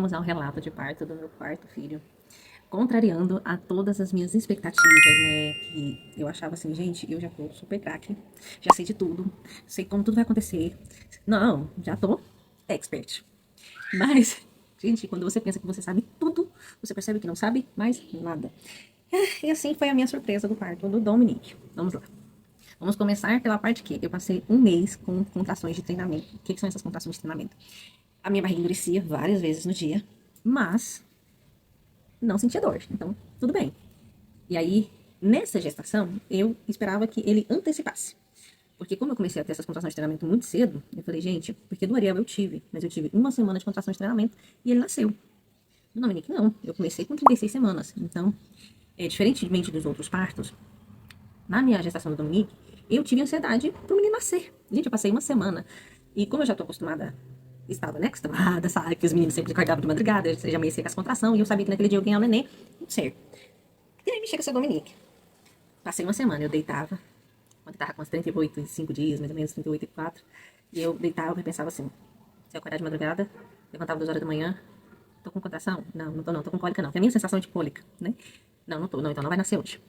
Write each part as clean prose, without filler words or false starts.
vamos ao relato de parto do meu quarto filho. Contrariando a todas as minhas expectativas, né? Que eu achava assim, gente, eu já tô super craque, já sei de tudo, sei como tudo vai acontecer. Não, já tô expert. Mas, gente, quando você pensa que você sabe tudo, você percebe que não sabe mais nada. E assim foi a minha surpresa do parto do Dominique. Vamos lá. Vamos começar pela parte que eu passei um mês com contrações de treinamento. O que são essas contrações de treinamento? A minha barriga endurecia várias vezes no dia, mas não sentia dor. Então, tudo bem. E aí, nessa gestação, eu esperava que ele antecipasse. Porque como eu comecei a ter essas contrações de treinamento muito cedo, eu falei, gente, porque do Ariel eu tive, mas eu tive uma semana de contrações de treinamento e ele nasceu. Do Dominique, não. Eu comecei com 36 semanas. Então, diferentemente dos outros partos, na minha gestação do Dominique, eu tive ansiedade pro menino nascer. Gente, eu passei uma semana. E como eu já tô acostumada, estava, né, acostumada, sabe, que os meninos sempre acordavam de madrugada, eu já amanhecia com as contrações, e eu sabia que naquele dia eu ia ganhar o neném, tudo certo. E aí me chega o seu Dominique. Passei uma semana, eu deitava, quando tava com uns 38, 5 dias, mais ou menos, 38 e 4, e eu deitava e pensava assim, se eu acordar de madrugada, levantava 2 horas da manhã, tô com contração? Não, não tô não, tô com cólica não. Tem a minha sensação de cólica, né? Não, não tô, não, então não vai nascer hoje.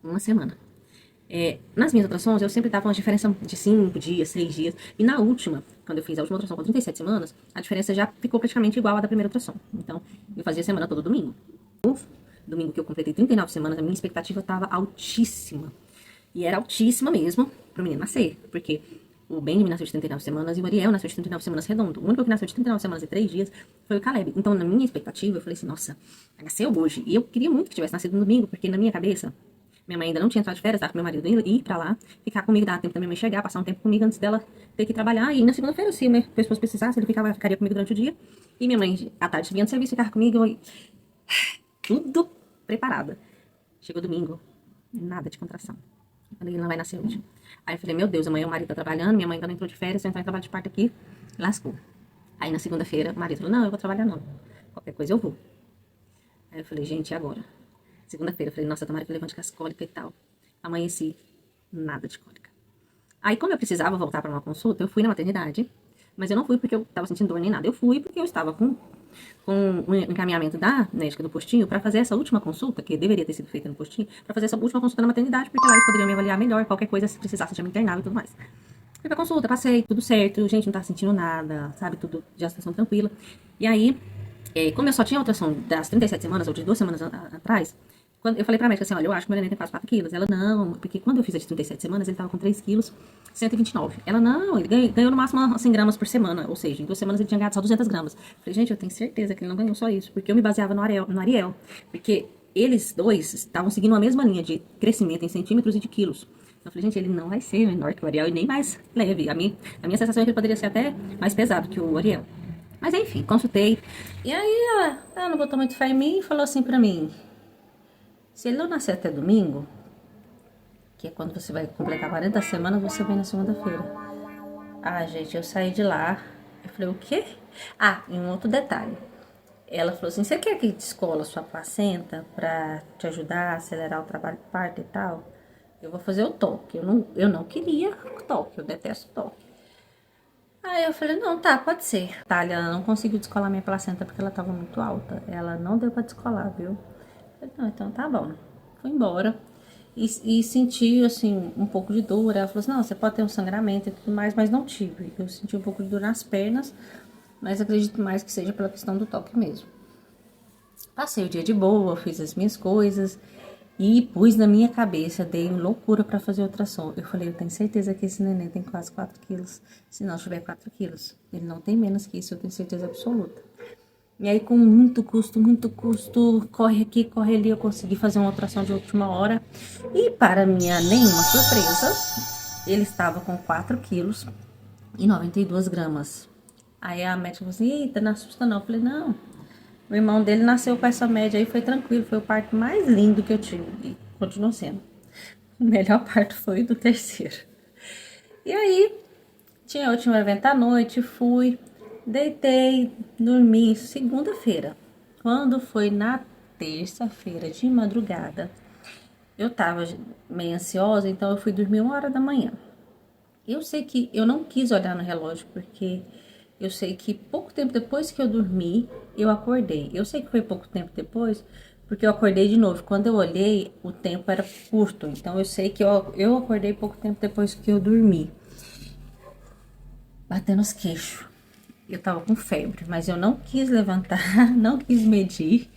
Uma semana. Nas minhas ultrassons, eu sempre dava uma diferença de 5 dias, 6 dias. E na última, quando eu fiz a última ultrassom com 37 semanas, a diferença já ficou praticamente igual à da primeira ultrassom. Então, eu fazia semana todo domingo. No domingo que eu completei 39 semanas, a minha expectativa estava altíssima. E era altíssima mesmo pro menino nascer. Porque o Benjamin nasceu de 39 semanas e o Ariel nasceu de 39 semanas redondo. O único que nasceu de 39 semanas e 3 dias foi o Caleb. Então, na minha expectativa, eu falei assim, nossa, vai nascer hoje. E eu queria muito que tivesse nascido no domingo, porque na minha cabeça, minha mãe ainda não tinha entrado de férias, tava com meu marido indo ir pra lá, ficar comigo, dar tempo da minha mãe chegar, passar um tempo comigo antes dela ter que trabalhar. E na segunda-feira, se o meu esposo precisasse, ele ficaria comigo durante o dia. E minha mãe, à tarde, vinha do serviço, ficava comigo. E tudo preparada. Chegou domingo, nada de contração. Eu falei, ele não vai nascer hoje. Aí eu falei, meu Deus, amanhã o marido tá trabalhando, minha mãe ainda não entrou de férias, se eu entrar em trabalho de parto aqui, lascou. Aí na segunda-feira, o marido falou, não, eu vou trabalhar não. Qualquer coisa eu vou. Aí eu falei, gente, e agora? Segunda-feira, eu falei, nossa, tomara que eu levante com as cólicas e tal. Amanheci, nada de cólica. Aí, como eu precisava voltar para uma consulta, eu fui na maternidade, mas eu não fui porque eu tava sentindo dor nem nada. Eu fui porque eu estava com o encaminhamento da médica do postinho para fazer essa última consulta, que deveria ter sido feita no postinho, para fazer essa última consulta na maternidade, porque lá eles poderiam me avaliar melhor, qualquer coisa, se precisasse, já me internava e tudo mais. Fui pra consulta, passei, tudo certo, gente, não tava sentindo nada, sabe, tudo, gestação tranquila. E aí, como eu só tinha ultrassom das 37 semanas, ou de 2 semanas atrás, quando eu falei pra médica assim, olha, eu acho que meu neném tem quase 4 quilos. Ela, não, porque quando eu fiz a de 37 semanas, ele tava com 3 quilos, 129. Ela, não, ele ganhou no máximo 100 gramas por semana, ou seja, em 2 semanas ele tinha ganhado só 200 gramas. Falei, gente, eu tenho certeza que ele não ganhou só isso, porque eu me baseava no Ariel, porque eles dois estavam seguindo a mesma linha de crescimento em centímetros e de quilos. Então, eu falei, gente, ele não vai ser menor que o Ariel e nem mais leve. A minha sensação é que ele poderia ser até mais pesado que o Ariel. Mas enfim, consultei. E aí ela não botou muito fé em mim e falou assim pra mim, se ele não nascer até domingo, que é quando você vai completar 40 semanas, você vem na segunda-feira. Ah, gente, eu saí de lá. Eu falei, o quê? Ah, e um outro detalhe. Ela falou assim, você quer que descola sua placenta pra te ajudar a acelerar o trabalho de parto e tal? Eu vou fazer o toque. Eu não queria o toque, eu detesto o toque. Aí eu falei, não, tá, pode ser. Thalia, ela não conseguiu descolar minha placenta porque ela tava muito alta. Ela não deu pra descolar, viu? Eu falei, não, então tá bom. Fui embora. E senti, assim, um pouco de dor. Ela falou assim, não, você pode ter um sangramento e tudo mais, mas não tive. Eu senti um pouco de dor nas pernas, mas acredito mais que seja pela questão do toque mesmo. Passei o dia de boa, fiz as minhas coisas e pus na minha cabeça, dei loucura pra fazer ultrassom. Eu falei, eu tenho certeza que esse neném tem quase 4 quilos. Se não tiver 4 quilos, ele não tem menos que isso, eu tenho certeza absoluta. E aí, com muito custo, corre aqui, corre ali, eu consegui fazer uma ultrassom de última hora. E para minha nenhuma surpresa, ele estava com 4 quilos e 92 gramas. Aí a médica falou assim, eita, não assusta não. Eu falei, não, o irmão dele nasceu com essa média aí, foi tranquilo, foi o parto mais lindo que eu tive. E continuou sendo. O melhor parto foi o do terceiro. E aí, tinha o último evento à noite, fui, deitei, dormi segunda-feira. Quando foi na terça-feira de madrugada, eu tava meio ansiosa, então eu fui dormir 1 hora da manhã. Eu sei que eu não quis olhar no relógio, porque eu sei que pouco tempo depois que eu dormi, eu acordei. Eu sei que foi pouco tempo depois, porque eu acordei de novo. Quando eu olhei, o tempo era curto. Então eu sei que eu acordei pouco tempo depois que eu dormi. Batendo os queixos. Eu tava com febre, mas eu não quis levantar, não quis medir.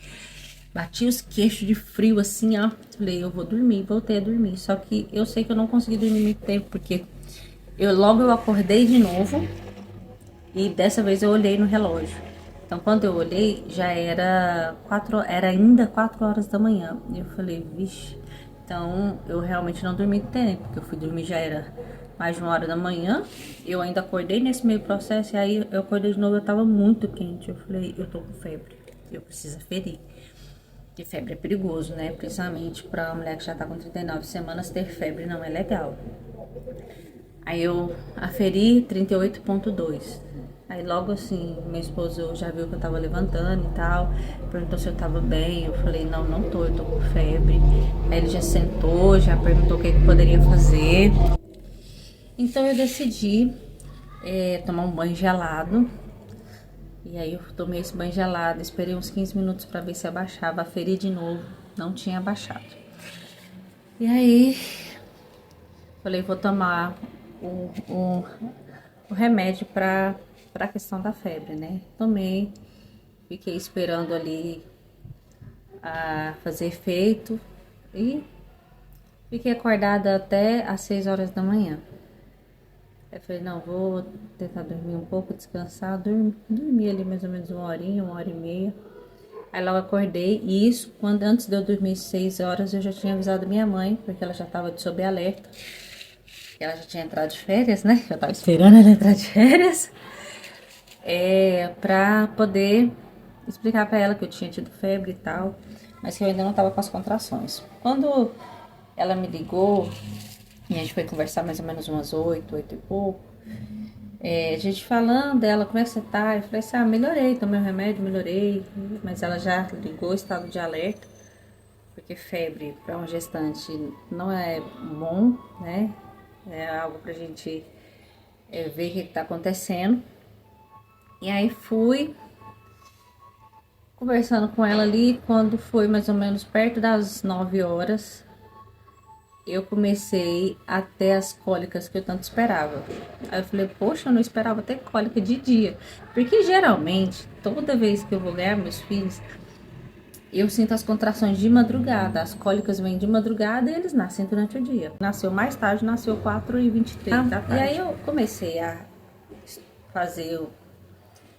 Bati os queixos de frio assim, ó. Falei, eu vou dormir, voltei a dormir. Só que eu sei que eu não consegui dormir muito tempo, porque logo eu acordei de novo e dessa vez eu olhei no relógio. Então quando eu olhei, já era era ainda 4 horas da manhã. E eu falei, vixe, então eu realmente não dormi tempo, porque eu fui dormir já era mais de 1 hora da manhã. Eu ainda acordei nesse meio processo, e aí eu acordei de novo, eu tava muito quente. Eu falei, eu tô com febre, eu preciso ferir. Porque febre é perigoso, né? Principalmente pra uma mulher que já tá com 39 semanas, ter febre não é legal. Aí eu aferi 38,2. Aí logo assim, meu esposo já viu que eu tava levantando e tal, perguntou se eu tava bem. Eu falei, não, não tô, eu tô com febre. Aí ele já sentou, já perguntou o que que poderia fazer. Então eu decidi tomar um banho gelado. E aí eu tomei esse banho gelado, esperei uns 15 minutos pra ver se abaixava, aferi de novo, não tinha abaixado. E aí falei, vou tomar o remédio para a questão da febre, né? Tomei, fiquei esperando ali a fazer efeito e fiquei acordada até às 6 horas da manhã. Aí falei, não, vou tentar dormir um pouco, descansar, dormi ali mais ou menos 1 horinha, 1 hora e meia. Aí logo acordei, e isso, antes de eu dormir 6 horas, eu já tinha avisado minha mãe, porque ela já estava de sob alerta. Ela já tinha entrado de férias, né? Eu tava esperando ela entrar de férias. Pra poder explicar pra ela que eu tinha tido febre e tal, mas que eu ainda não tava com as contrações. Quando ela me ligou, e a gente foi conversar mais ou menos umas 8 e pouco, a gente falando dela, como é que você tá? Eu falei assim, melhorei, tomei o remédio, melhorei, mas ela já ligou, estado de alerta, porque febre para uma gestante não é bom, né? É algo pra gente ver o que tá acontecendo. E aí fui conversando com ela ali, quando foi mais ou menos perto das 9 horas, eu comecei a ter as cólicas que eu tanto esperava. Aí eu falei, poxa, eu não esperava ter cólica de dia. Porque geralmente, toda vez que eu vou ganhar meus filhos, eu sinto as contrações de madrugada. As cólicas vêm de madrugada e eles nascem durante o dia. Nasceu mais tarde, nasceu 4h23 da tarde. E aí eu comecei a fazer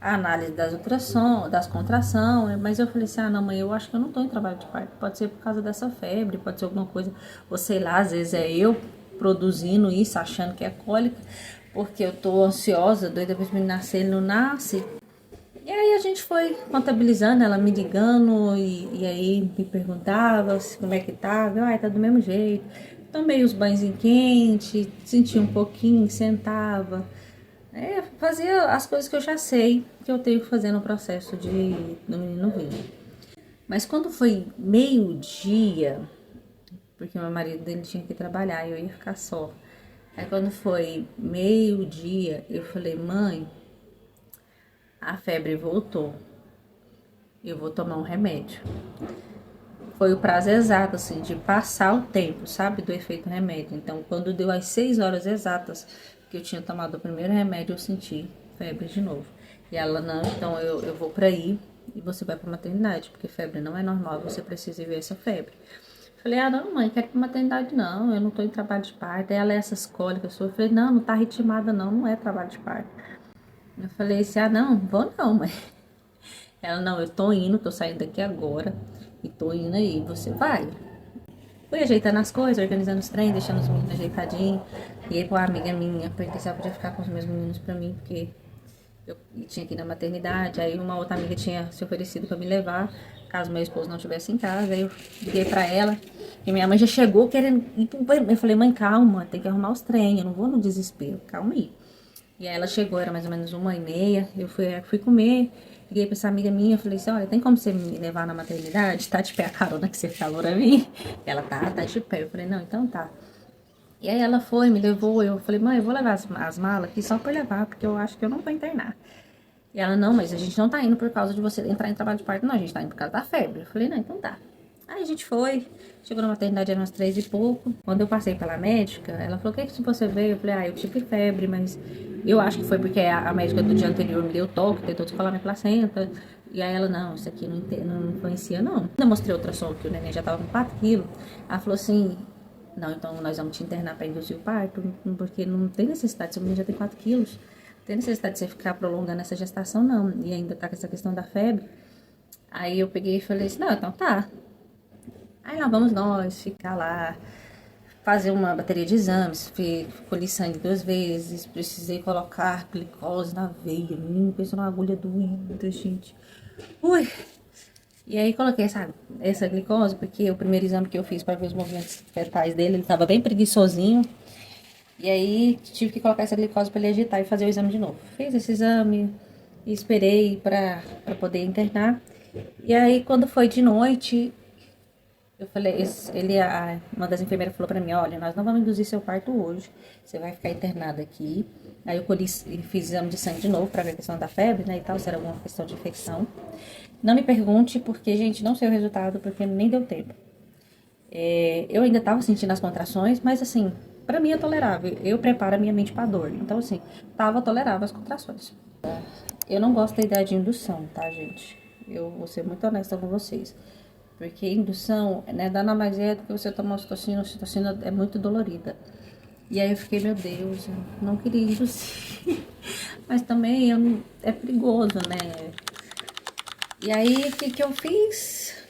a análise das ultrassom, das contrações, mas eu falei assim, não mãe, eu acho que eu não tô em trabalho de parto, pode ser por causa dessa febre, pode ser alguma coisa, ou sei lá, às vezes é eu produzindo isso, achando que é cólica, porque eu tô ansiosa, doida pra esse menino nascer, ele não nasce. E aí a gente foi contabilizando, ela me ligando, e aí me perguntava como é que tava, tá do mesmo jeito, tomei os banhos em quente, senti um pouquinho, sentava, fazia as coisas que eu já sei que eu tenho que fazer no processo do menino vir. Mas quando foi meio-dia, porque meu marido dele tinha que trabalhar e eu ia ficar só. Aí quando foi meio-dia, eu falei, mãe, a febre voltou. Eu vou tomar um remédio. Foi o prazo exato, assim, de passar o tempo, sabe, do efeito remédio. Então, quando deu as 6 horas exatas que eu tinha tomado o primeiro remédio, eu senti febre de novo. E ela, não, então eu vou pra aí e você vai pra maternidade, porque febre não é normal, você precisa ver essa febre. Falei, não, mãe, quero ir pra maternidade não, eu não tô em trabalho de parto. Aí ela, essas cólicas, eu falei, não, não tá ritmada não, não é trabalho de parto. Eu falei assim, não, vou não, mãe. Ela, não, eu tô indo, tô saindo daqui agora e tô indo aí, você vai. Fui ajeitando as coisas, organizando os trem, deixando os meninos ajeitadinhos. E aí, com a amiga minha, perguntei se ela podia ficar com os meus meninos pra mim, porque eu tinha que ir na maternidade. Aí uma outra amiga tinha se oferecido pra me levar, caso meu esposo não estivesse em casa. Aí eu liguei pra ela, e minha mãe já chegou querendo ir pro banheiro. Eu falei, mãe, calma, tem que arrumar os trem, eu não vou no desespero, calma aí. E aí ela chegou, era mais ou menos 1h30, eu fui comer. Liguei pra essa amiga minha, falei assim, olha, tem como você me levar na maternidade? Tá de pé a carona que você falou pra mim? Ela, tá de pé. Eu falei, não, então tá. E aí ela foi, me levou, eu falei, mãe, eu vou levar as malas aqui só pra levar, porque eu acho que eu não vou internar. E ela, não, mas a gente não tá indo por causa de você entrar em trabalho de parto, não, a gente tá indo por causa da febre. Eu falei, não, então tá. Aí a gente foi, chegou na maternidade, eram umas 3 e pouco. Quando eu passei pela médica, ela falou, o que que você veio? Eu falei, eu tive febre, mas eu acho que foi porque a médica do dia anterior me deu toque, tentou descolar minha placenta. E aí ela, não, isso aqui não influencia, não. Quando eu mostrei o ultrassom, que o neném já tava com 4 quilos, ela falou assim, não, então nós vamos te internar pra induzir o parto, porque não tem necessidade, seu menino já tem 4 quilos. Não tem necessidade de você ficar prolongando essa gestação, não. E ainda tá com essa questão da febre. Aí eu peguei e falei assim, não, então tá. Aí lá vamos nós ficar lá, fazer uma bateria de exames, colhi sangue 2 vezes, precisei colocar glicose na veia, menino, pensou numa agulha doída, gente. Ui! E aí coloquei essa glicose, porque o primeiro exame que eu fiz para ver os movimentos fetais dele, ele tava bem preguiçosinho. E aí tive que colocar essa glicose para ele agitar e fazer o exame de novo. Fiz esse exame e esperei para poder internar. E aí quando foi de noite, eu falei, uma das enfermeiras falou pra mim, olha, nós não vamos induzir seu parto hoje, você vai ficar internada aqui. Aí eu fiz exame de sangue de novo pra ver a questão da febre, né, e tal, se era alguma questão de infecção. Não me pergunte, porque, gente, não sei o resultado, porque nem deu tempo. Eu ainda tava sentindo as contrações, mas assim, pra mim é tolerável. Eu preparo a minha mente pra dor. Então, assim, tava tolerável as contrações. Eu não gosto da ideia de indução, tá, gente? Eu vou ser muito honesta com vocês. Porque indução, né, nada mais é do que você tomar ocitocina. A ocitocina é muito dolorida. E aí eu fiquei, meu Deus, eu não queria induzir. Mas também é perigoso, né? E aí, o que eu fiz?